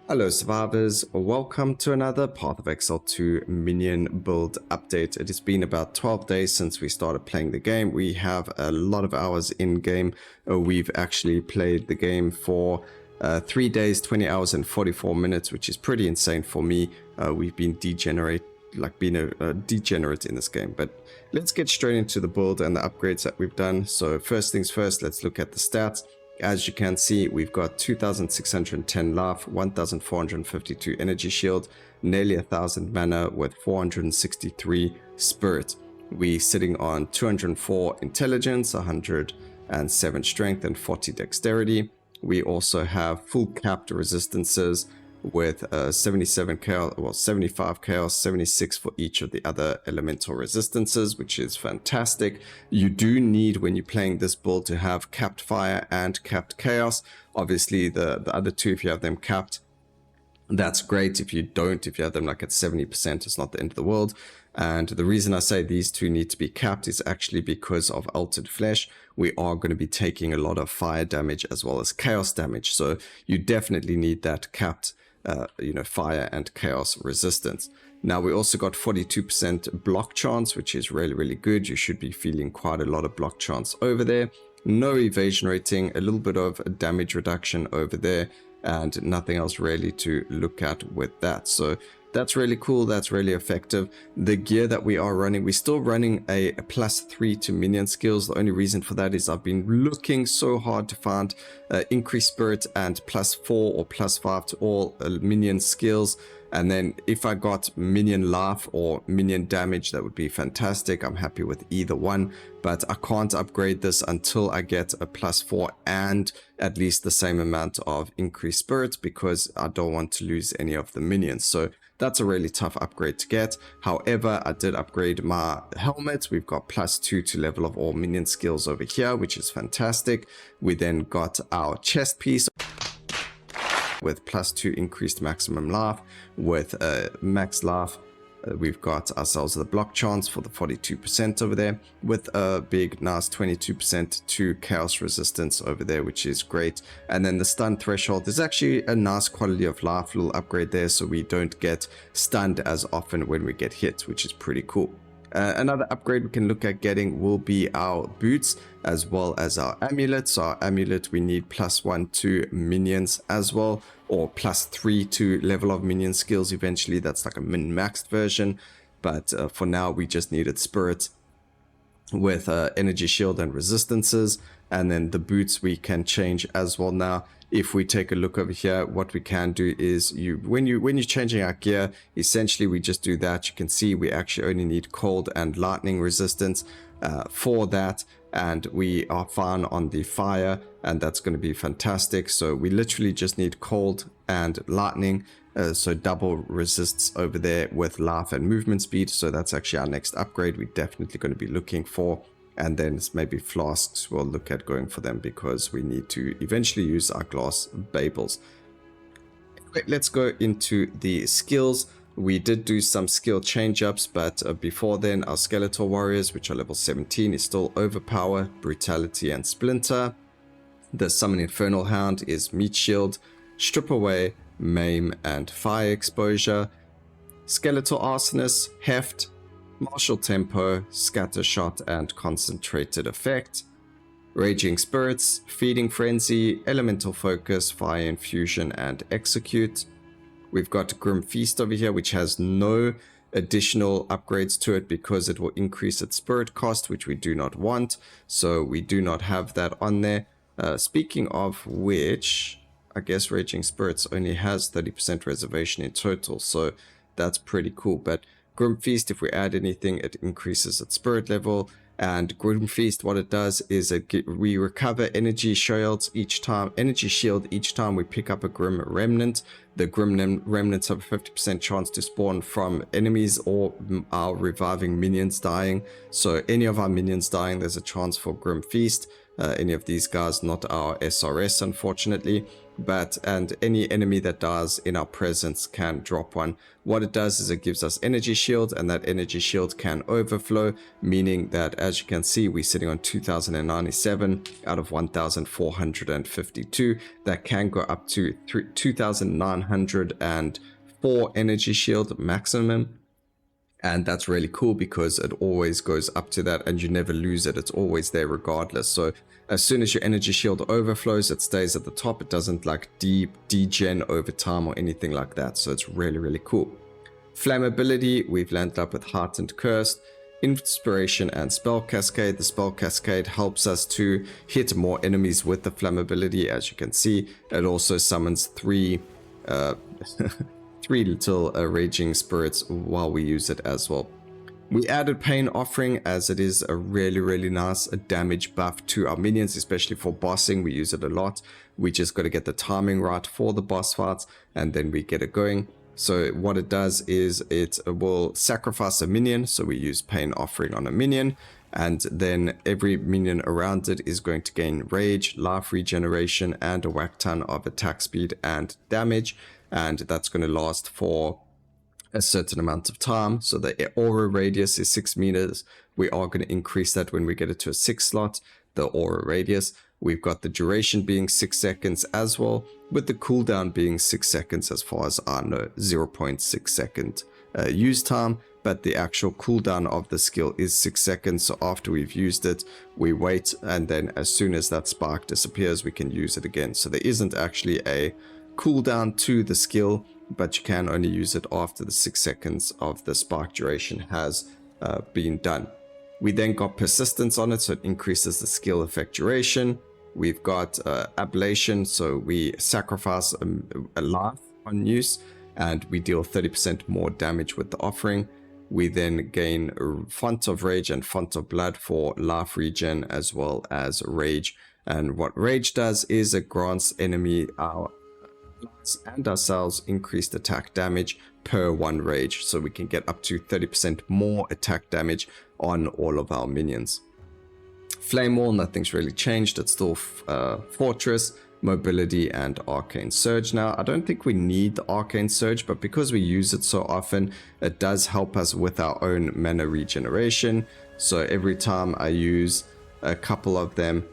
Hello survivors, welcome to another Path of Exile 2 Minion build update. It has been about 12 days since we started playing the game. We have a lot of hours in game. We've actually played the game for 3 days, 20 hours and 44 minutes, which is pretty insane for me. We've been degenerate in this game. But let's get straight into the build and the upgrades that we've done. So first things first, let's look at the stats. As you can see, we've got 2,610 life, 1,452 energy shield, nearly 1,000 mana with 463 spirit. We're sitting on 204 intelligence, 107 strength and 40 dexterity. We also have full capped resistances with 77 chaos, well 75 chaos, 76 for each of the other elemental resistances, which is fantastic. You do need, when you're playing this build, to have capped fire and capped chaos. Obviously the other two, if you have them capped, that's great. If you don't, if you have them like at 70%, it's not the end of the world. And the reason I say these two need to be capped is actually because of Altered Flesh. We are going to be taking a lot of fire damage as well as chaos damage, so you definitely need that capped fire and chaos resistance. Now we also got 42% block chance, which is really good. You should be feeling quite a lot of block chance over there. No evasion rating, a little bit of damage reduction over there, and nothing else really to look at with that. So that's really cool. That's really effective. The gear that we are running, we're still running a +3 to minion skills. The only reason for that is I've been looking so hard to find increased spirit and +4 or +5 to all minion skills. And then if I got minion life or minion damage, that would be fantastic. I'm happy with either one, but I can't upgrade this until I get a +4 and at least the same amount of increased spirit, because I don't want to lose any of the minions. So that's a really tough upgrade to get. However, I did upgrade my helmet. We've got +2 to level of all minion skills over here, which is fantastic. We then got our chest piece with +2 increased maximum life. With max life, we've got ourselves the block chance for the 42% over there, with a big nice 22% to chaos resistance over there, which is great. And then the stun threshold is actually a nice quality of life little upgrade there, so we don't get stunned as often when we get hit, which is pretty cool. Another upgrade we can look at getting will be our boots as well as our amulet. So our amulet, we need +1 to minions as well, or +3 to level of minion skills eventually. That's like a min-maxed version, but for now we just needed spirit with energy shield and resistances. And then the boots we can change as well. Now if we take a look over here, what we can do is when you're changing our gear, essentially we just do that. You can see we actually only need cold and lightning resistance for that, and we are fine on the fire, and that's going to be fantastic. So we literally just need cold and lightning, so double resists over there with life and movement speed. So that's actually our next upgrade we're definitely going to be looking for. And then maybe flasks, we'll look at going for them because we need to eventually use our glass babels. Anyway, let's go into the skills. We did do some skill change-ups, but before then, our skeletal warriors, which are level 17, is still overpower, brutality and splinter. The summon infernal hound is meat shield, strip away, maim and fire exposure. Skeletal arsonist, heft, martial tempo, scatter shot and concentrated effect. Raging spirits, feeding frenzy, elemental focus, fire infusion and execute. We've got grim feast over here, which has no additional upgrades to it because it will increase its spirit cost, which we do not want, so we do not have that on there. Speaking of which, I guess raging spirits only has 30% reservation in total, so that's pretty cool. But Grim Feast, if we add anything, it increases its spirit level. And Grim Feast, what it does is we recover energy shields each time. Energy shield each time we pick up a Grim Remnant. The Grim Remnants have a 50% chance to spawn from enemies or our reviving minions dying. So any of our minions dying, there's a chance for Grim Feast. any of these guys, not our SRS unfortunately, and any enemy that dies in our presence can drop one. What it does is it gives us energy shield, and that energy shield can overflow, meaning that, as you can see, we're sitting on 2097 out of 1452. That can go up to 2904 energy shield maximum. And that's really cool because it always goes up to that and you never lose it. It's always there regardless. So as soon as your energy shield overflows, it stays at the top. It doesn't like degen over time or anything like that. So it's really, really cool. Flammability, we've landed up with Heartened Cursed, Inspiration, and Spell Cascade. The Spell Cascade helps us to hit more enemies with the flammability. As you can see, it also summons three little raging spirits while we use it as well. We added Pain Offering as it is a really, really nice damage buff to our minions, especially for bossing. We use it a lot. We just got to get the timing right for the boss fights and then we get it going. So what it does is it will sacrifice a minion. So we use Pain Offering on a minion, and then every minion around it is going to gain Rage, Life Regeneration, and a whack ton of attack speed and damage. And that's going to last for a certain amount of time. So the aura radius is 6 meters. We are going to increase that when we get it to a 6 slot, the aura radius. We've got the duration being 6 seconds as well, with the cooldown being 6 seconds as far as I know, 0.6 second use time. But the actual cooldown of the skill is 6 seconds. So after we've used it, we wait, and then as soon as that spark disappears, we can use it again. So there isn't actually a cooldown to the skill, but you can only use it after the 6 seconds of the spark duration has been done. We then got persistence on it, so it increases the skill effect duration. We've got ablation, so we sacrifice a life on use and we deal 30% more damage with the offering. We then gain Font of Rage and Font of Blood for life regen as well as rage. And what rage does is it grants enemy our and ourselves increased attack damage per 1 rage, so we can get up to 30% more attack damage on all of our minions. Flame Wall, nothing's really changed. It's still Fortress, Mobility, and Arcane Surge. Now, I don't think we need the Arcane Surge, but because we use it so often, it does help us with our own mana regeneration. So every time I use a couple of them,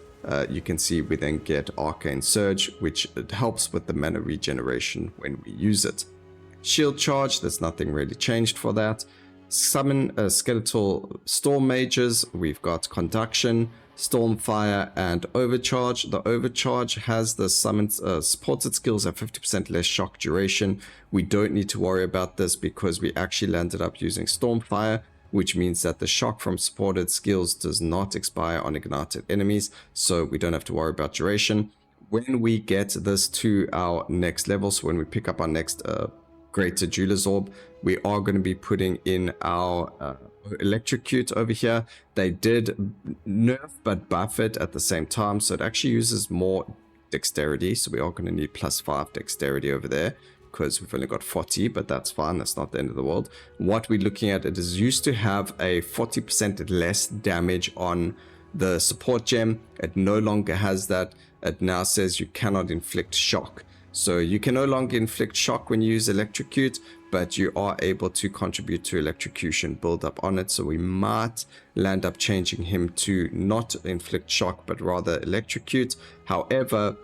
you can see we then get Arcane Surge, which it helps with the mana regeneration when we use it. Shield Charge, there's nothing really changed for that. Summon Skeletal Storm Mages, we've got Conduction, Stormfire, and Overcharge. The Overcharge has the summoned supported skills at 50% less shock duration. We don't need to worry about this because we actually landed up using Stormfire, which means that the shock from supported skills does not expire on ignited enemies, so we don't have to worry about duration. When we get this to our next level, so when we pick up our next Greater Jeweler's Orb, we are going to be putting in our Electrocute over here. They did nerf but buff it at the same time, so it actually uses more dexterity, so we are going to need +5 dexterity over there, because we've only got 40, but that's fine. That's not the end of the world. What we're looking at, it is used to have a 40% less damage on the support gem. It no longer has that. It now says you cannot inflict shock. So you can no longer inflict shock when you use Electrocute, but you are able to contribute to electrocution build up on it. So we might land up changing him to not inflict shock, but rather Electrocute. However,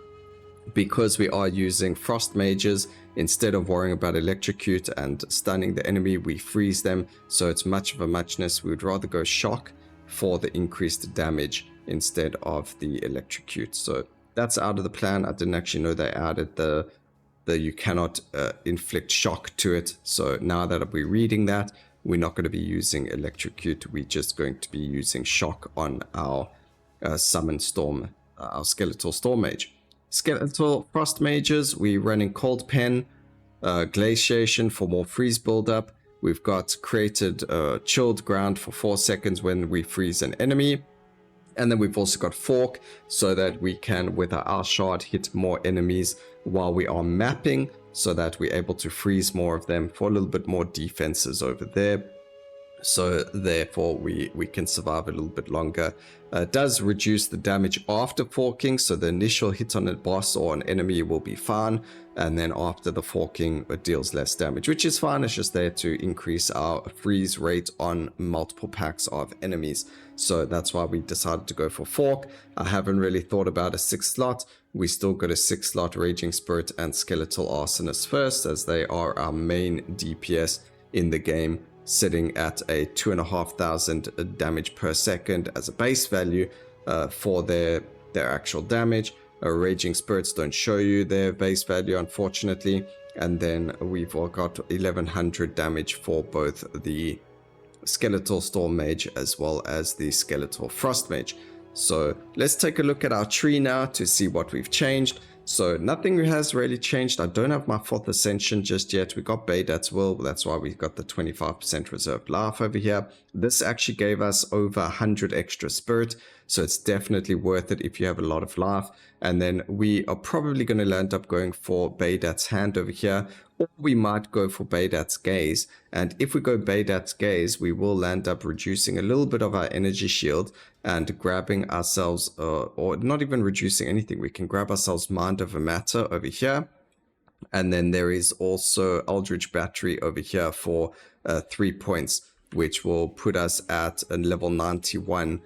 because we are using Frost Mages, instead of worrying about Electrocute and stunning the enemy, we freeze them. So it's much of a muchness. We would rather go Shock for the increased damage instead of the Electrocute. So that's out of the plan. I didn't actually know they added the you cannot inflict shock to it. So now that we're reading that, we're not going to be using Electrocute. We're just going to be using Shock on our Summon Storm, our Skeletal Storm Mage. Skeletal Frost Mages, we're running Cold Pen, Glaciation for more freeze buildup. We've got created Chilled Ground for 4 seconds when we freeze an enemy. And then we've also got Fork, so that we can, with our Owl Shard, hit more enemies while we are mapping, so that we're able to freeze more of them for a little bit more defenses over there. So therefore we can survive a little bit longer. It does reduce the damage after forking, so the initial hit on a boss or an enemy will be fine, and then after the forking it deals less damage, which is fine. It's just there to increase our freeze rate on multiple packs of enemies. So that's why we decided to go for fork. I haven't really thought about a 6 slot. We still got a 6 slot Raging Spirit and Skeletal Arsonist first, as they are our main DPS in the game, sitting at a 2,500 damage per second as a base value for their actual damage. Raging Spirits don't show you their base value, unfortunately. And then we've all got 1,100 damage for both the Skeletal Storm Mage as well as the Skeletal Frost Mage. So let's take a look at our tree now to see what we've changed. So nothing has really changed. I don't have my 4th Ascension just yet. We got Baydat's Will. That's why we got the 25% reserved life over here. This actually gave us over 100 extra spirit. So it's definitely worth it if you have a lot of life. And then we are probably going to end up going for Baydat's Hand over here. Or we might go for Baydat's Gaze. And if we go Baydat's Gaze, we will end up reducing a little bit of our energy shield and grabbing ourselves, or not even reducing anything. We can grab ourselves Mind Over Matter over here. And then there is also Eldritch Battery over here for 3 points, which will put us at a level 91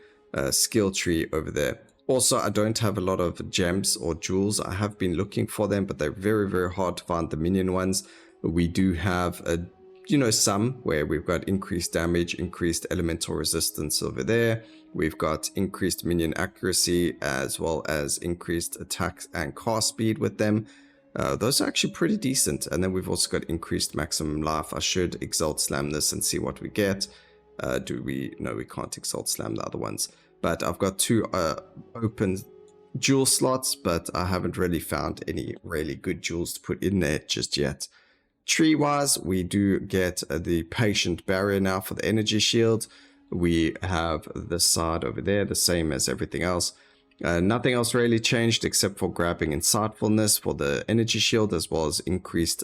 skill tree over there. Also, I don't have a lot of gems or jewels. I have been looking for them, but they're very, very hard to find, the minion ones. We do have, some where we've got increased damage, increased elemental resistance over there. We've got increased minion accuracy as well as increased attack and cast speed with them. Those are actually pretty decent. And then we've also got increased maximum life. I should Exalt Slam this and see what we get. No, we can't Exalt Slam the other ones. But I've got 2 open jewel slots, but I haven't really found any really good jewels to put in there just yet. Tree-wise, we do get the Patient Barrier now for the energy shield. We have the side over there, the same as everything else. Nothing else really changed except for grabbing Insightfulness for the energy shield, as well as increased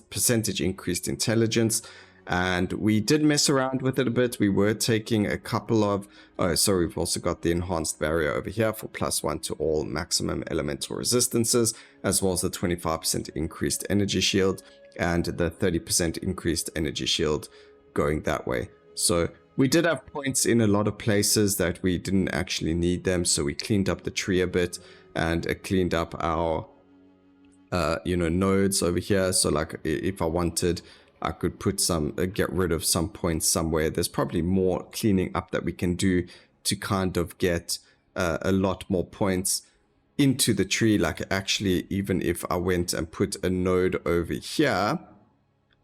intelligence. And we did mess around with it a bit. We were taking a couple of... we've also got the Enhanced Barrier over here for +1 to all maximum elemental resistances, as well as the 25% increased energy shield and the 30% increased energy shield going that way. So we did have points in a lot of places that we didn't actually need them, so we cleaned up the tree a bit and cleaned up our, nodes over here. So like if I wanted... I could put get rid of some points somewhere. There's probably more cleaning up that we can do to kind of get a lot more points into the tree. Like actually, even if I went and put a node over here,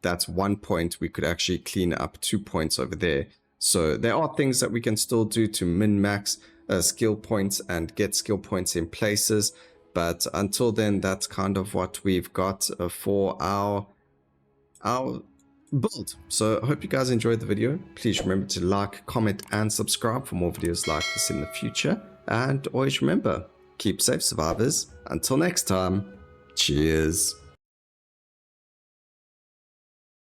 that's 1 point. We could actually clean up 2 points over there. So there are things that we can still do to min-max skill points and get skill points in places. But until then, that's kind of what we've got for our build. So I hope you guys enjoyed the video. Please remember to like, comment and subscribe for more videos like this in the future. And always remember, keep safe, survivors. Until next time, cheers.